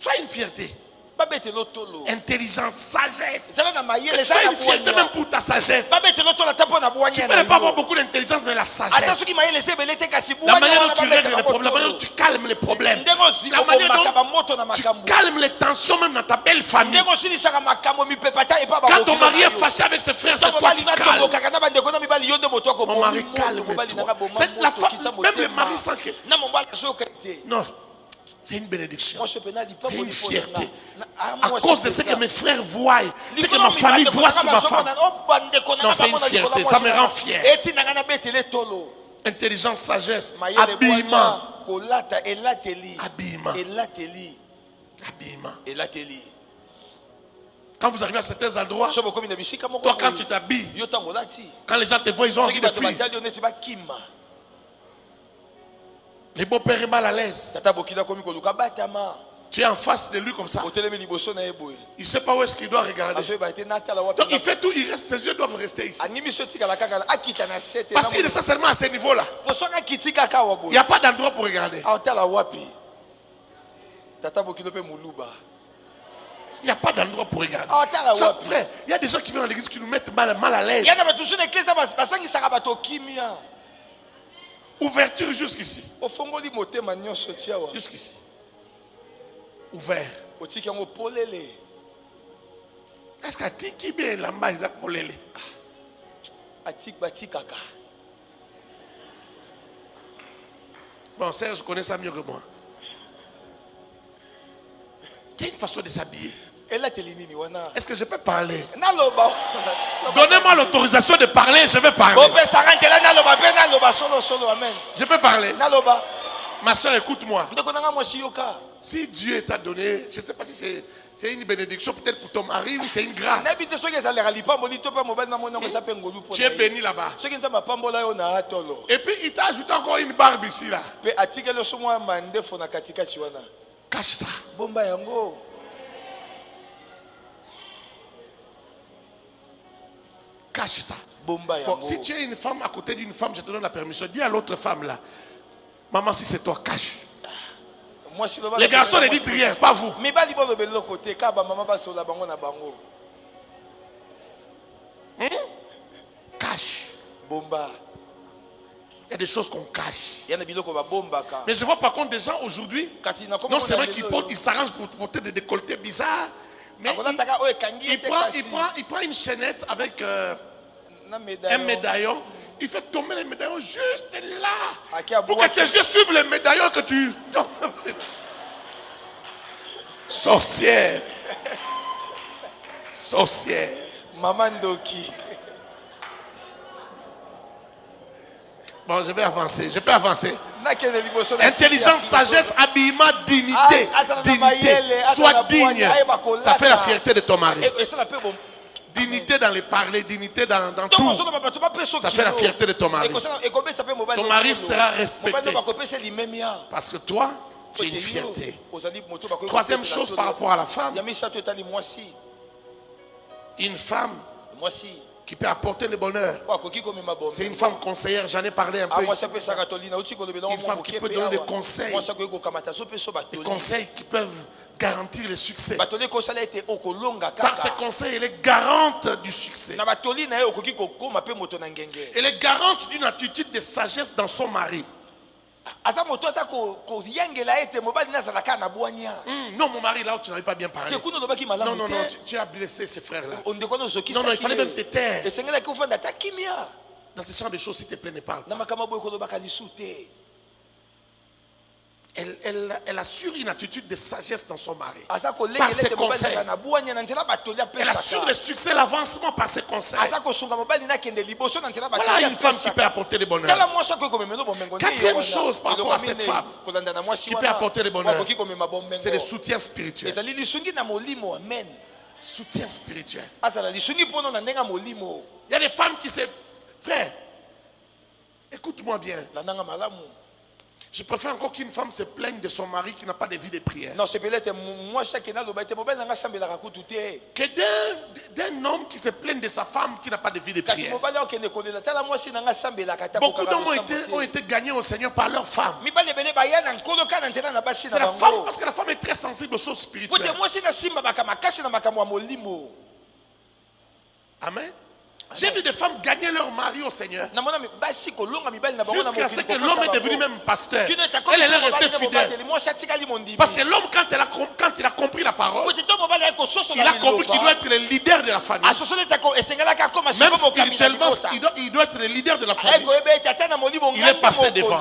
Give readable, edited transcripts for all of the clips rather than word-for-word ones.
Sois une fierté. Intelligence, sagesse. Sois une fierté même pour ta sagesse. Tu peux ne pas avoir beaucoup d'intelligence, mais la sagesse. La manière dont tu règles les problèmes, la manière dont tu calmes les problèmes, la manière dont tu calmes les tensions même dans ta belle famille. Quand ton mari est fâché avec ses frères, c'est toi qui calmes. Mon mari calme-toi. Même le mari sans que... Non. C'est une bénédiction. C'est une fierté. À cause de ce que mes frères voient, ce que ma famille voit sur ma femme. Non, c'est une fierté. Ça me rend fier. Intelligence, sagesse, habillement. Habillement. Habillement. Quand vous arrivez à certains endroits, toi quand tu t'habilles, quand les gens te voient, ils ont envie de fuir. Les beaux-pères sont mal à l'aise. Tu es en face de lui comme ça. Il ne sait pas où est-ce qu'il doit regarder. Donc il fait tout, ses yeux doivent rester ici. Parce qu'il est seulement à ce niveau-là. Il n'y a pas d'endroit pour regarder. Il n'y a pas d'endroit pour regarder. Frère, il y a des gens qui viennent dans l'église qui nous mettent mal à l'aise. Ouverture jusqu'ici. Jusqu'ici. Ouvert. Est-ce que tu bien là-bas, ils ont polélé? Bon, Serge connaît ça mieux que moi. Il y a une façon de s'habiller. Est-ce que je peux parler? Donnez-moi l'autorisation de parler, je vais parler. Je peux parler. Ma soeur, écoute-moi. Si Dieu t'a donné, je ne sais pas si c'est une bénédiction peut-être pour ton mari ou c'est une grâce. Tu es béni là-bas. Et puis il t'a ajouté encore une barbe ici là. Cache ça. Cache ça. Bon, si tu es une femme à côté d'une femme, je te donne la permission. Dis à l'autre femme là, maman, si c'est toi, cache. Les garçons ne disent rien, pas vous. Cache. Il y a des choses qu'on cache. Mais je vois par contre des gens aujourd'hui, non seulement ils s'arrangent pour porter des décolletés bizarres, mais il prend une chaînette avec un médaillon. Il fait tomber les médaillons juste là. Pour que tes yeux suivent les médaillons que tu... Sorcière. Sorcière. Maman Doki. Bon, je vais avancer. Je peux avancer. Intelligence, sagesse, habillement, dignité. Dignité. Sois digne. Ça fait la fierté de ton mari. Dignité dans les parler, dignité dans tout. Ça fait la fierté de ton mari. Ton mari sera respecté. Parce que toi, tu es une fierté. Troisième chose par rapport à la femme. Une femme qui peut apporter le bonheur. C'est une femme conseillère, j'en ai parlé un peu ici. Une femme qui peut donner des conseils. Des conseils qui peuvent garantir le succès. Par ses conseils, elle est garante du succès. Elle est garante d'une attitude de sagesse dans son mari. Non, mon mari, là où tu n'avais pas bien parlé. Non, tu as blessé ces frères-là. Non, il fallait même te taire. Dans ce genre de choses, s'il te plaît, ne parle pas. Elle assure une attitude de sagesse dans son mari. Par ses conseils. Elle assure le succès, l'avancement par ses conseils. Voilà une femme qui peut apporter le bonheur. Quatrième chose par rapport à cette femme qui peut apporter le bonheur, c'est le soutien spirituel. Soutien spirituel. Il y a des femmes qui se... Frère, écoute-moi bien. Je préfère encore qu'une femme se plaigne de son mari qui n'a pas de vie de prière. Non, c'est peut-être moi chaque année Que d'un homme qui se plaigne de sa femme qui n'a pas de vie de prière. Beaucoup d'hommes ont été gagnés au Seigneur par leur femme. C'est la femme, parce que la femme est très sensible aux choses spirituelles. Amen. J'ai vu des femmes gagner leur mari au Seigneur jusqu'à ce que l'homme est devenu même pasteur. Elle est restée fidèle. Parce que l'homme, quand il a compris la parole, il a compris qu'il doit être le leader de la famille. Même spirituellement, il doit être le leader de la famille. Il est passé devant.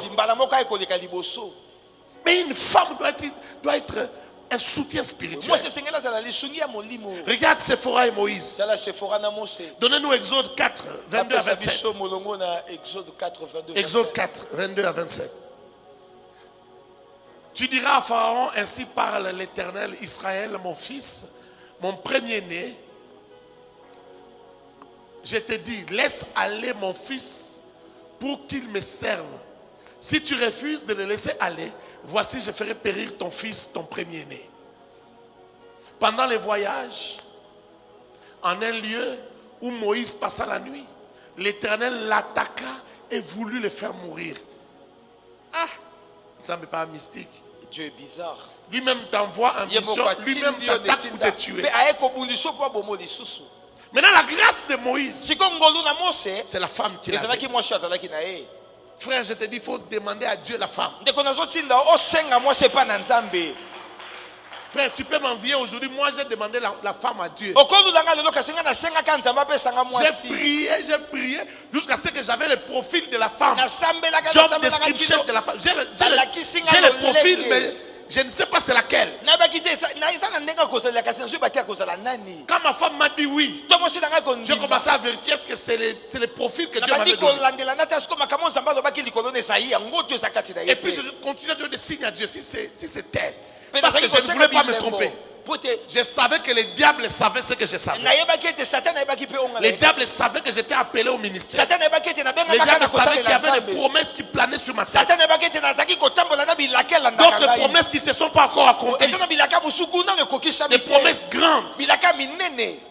Mais une femme doit être un soutien spirituel. Regarde Séphora et Moïse. Donnez-nous Exode 4, 22 à 27. Exode 4, 22 à 27. Tu diras à Pharaon, ainsi parle l'Éternel, Israël, mon fils, mon premier-né. Je te dis, laisse aller mon fils pour qu'il me serve. Si tu refuses de le laisser aller, voici, je ferai périr ton fils, ton premier-né. Pendant les voyages, en un lieu où Moïse passa la nuit, l'Éternel l'attaqua et voulut le faire mourir. Ah, ça ne me pas mystique. Dieu est bizarre. Lui-même t'envoie en mission, lui-même t'attaque pour te tuer. Maintenant, la grâce de Moïse, c'est la femme qui l'a fait. Frère, je te dis, il faut demander à Dieu la femme. Frère, tu peux m'envier aujourd'hui. Moi, j'ai demandé la femme à Dieu. J'ai prié jusqu'à ce que j'avais le profil de la femme. Job description de la femme. J'ai le profil, mais je ne sais pas c'est laquelle. Quand ma femme m'a dit oui, j'ai commencé à vérifier est-ce que c'est le profil que Dieu m'avait donné. Et puis je continue à donner des signes à Dieu si c'est elle. Parce que je ne voulais pas me tromper. Je savais que le diable savait ce que je savais. Le diable savait que j'étais appelé au ministère. Le diable savait qu'il y avait des promesses qui planaient sur ma tête. D'autres promesses qui ne se sont pas encore accomplies. Des promesses grandes.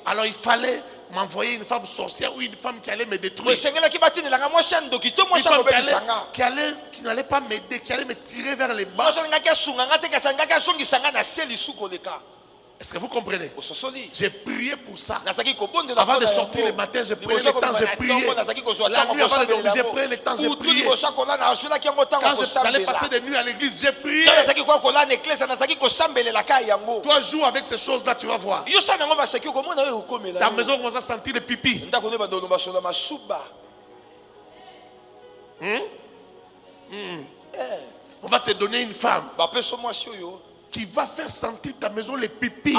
Alors il fallait m'envoyer une femme sorcière ou une femme qui allait me détruire. Une femme qui n'allait pas m'aider, qui allait me tirer vers les bas. Est-ce que vous comprenez? J'ai prié pour ça. Avant de sortir le matin, j'ai pris le temps, j'ai prié. La nuit avant de dormir, j'ai pris le temps, j'ai prié. Quand j'allais passer des nuits à l'église, j'ai prié. Toi, joue avec ces choses-là, tu vas voir. Ta maison commence à sentir le pipi. On va te donner une femme qui va faire sentir ta maison les pipis.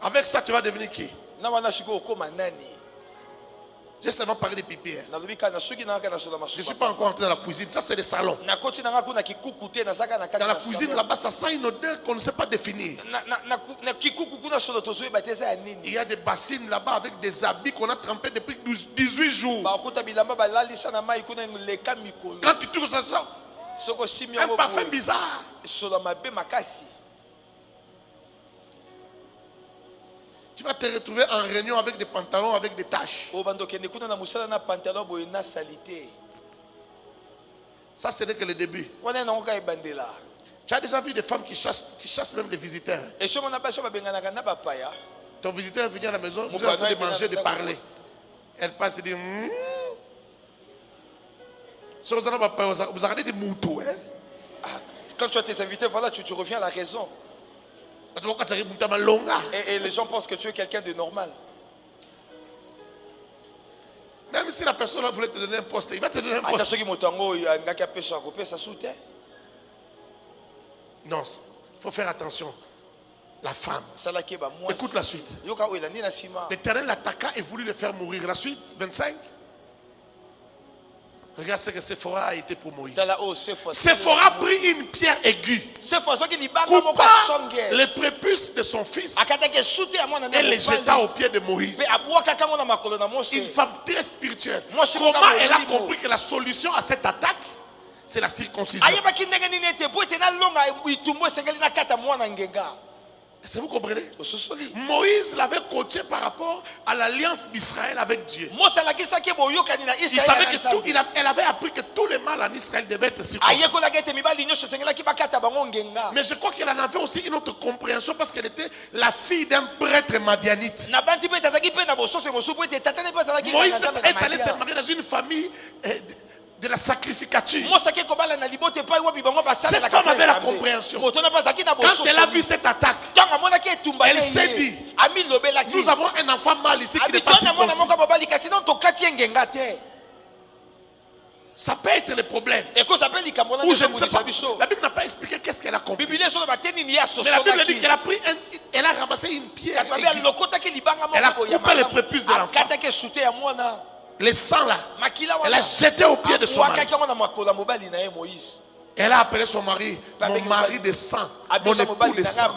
Avec ça, tu vas devenir qui? J'ai seulement parlé de pipi. Je ne suis pas encore entré dans la cuisine. Ça, c'est le salon. Dans la cuisine, là-bas, ça sent une odeur qu'on ne sait pas définir. Il y a des bassines là-bas avec des habits qu'on a trempés depuis 18 jours. Quand tu touches ça, un parfum bizarre. Tu vas te retrouver en réunion avec des pantalons avec des taches. Ça, ce n'est que le début. Tu as déjà vu des femmes qui chassent même les visiteurs. Ton visiteur est venu à la maison, vous êtes en train de manger, de parler. Elle passe et dit vous arrêtez des moutons. Quand tu as tes invités, voilà, tu reviens à la raison. Et les gens pensent que tu es quelqu'un de normal. Même si la personne voulait te donner un poste, il va te donner un poste. Non, il faut faire attention. La femme. Écoute la suite. L'Éternel l'attaqua et voulut le faire mourir. La suite, 25. Regarde ce que Séphora a été pour Moïse. Séphora prit une pierre aiguë. coupa les prépuces de son fils et les jeta aux pieds de Moïse. Une femme très spirituelle. Comment elle a compris que la solution à cette attaque, c'est la circoncision? Est-ce que vous comprenez? Moïse l'avait coaché par rapport à l'alliance d'Israël avec Dieu. Il savait elle avait appris que tous les mâles en Israël devaient être circoncis. Mais je crois qu'elle en avait aussi une autre compréhension parce qu'elle était la fille d'un prêtre madianite. Moïse est allé se marier dans une famille de la sacrificature. Cette femme avait la compréhension. Quand elle a vu cette attaque, elle s'est dit, nous avons un enfant mâle ici qui n'est pas circoncis. Ça peut être le problème. Ou je ne sais pas. La Bible n'a pas expliqué qu'est-ce qu'elle a compris. Mais la Bible dit qu'elle a pris elle a ramassé une pierre. Elle a coupé les prépuces de l'enfant. Les sangs là, elle a jeté au pied de son mari. Elle a appelé son mari, mon mari de sang, mon époux de sang.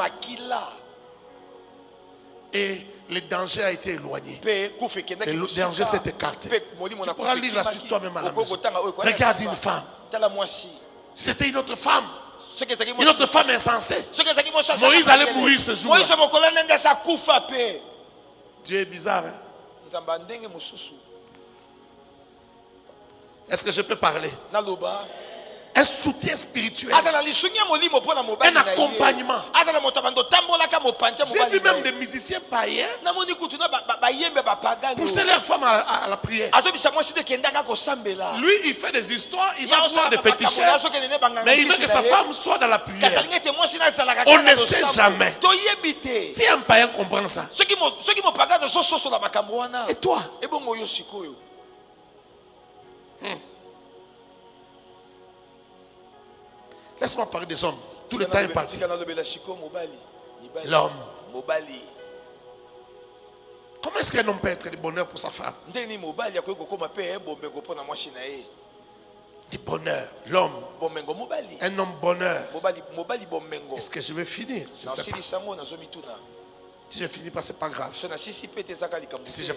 Et le danger a été éloigné. Le danger s'est écarté. Tu pourras lire la suite toi-même à la maison. Regarde une femme. C'était une autre femme. Une autre femme insensée. Moïse allait mourir ce jour-là. Dieu est bizarre. Hein? Est-ce que je peux parler? Un soutien spirituel. Un accompagnement. J'ai vu même des musiciens païens pousser leurs femmes à la prière. Lui, il fait des histoires, il va voir des féticheurs, mais il veut que sa femme soit dans la prière. On ne sait jamais. Si un païen comprend ça, et toi? Laisse-moi parler des hommes. Tout le temps est parti. L'homme. Comment est-ce qu'un homme peut être du bonheur pour sa femme? Du bonheur. L'homme. Un homme bonheur. Est-ce que je vais finir? Je ne sais pas. Si je finis pas, ce n'est pas grave. Si je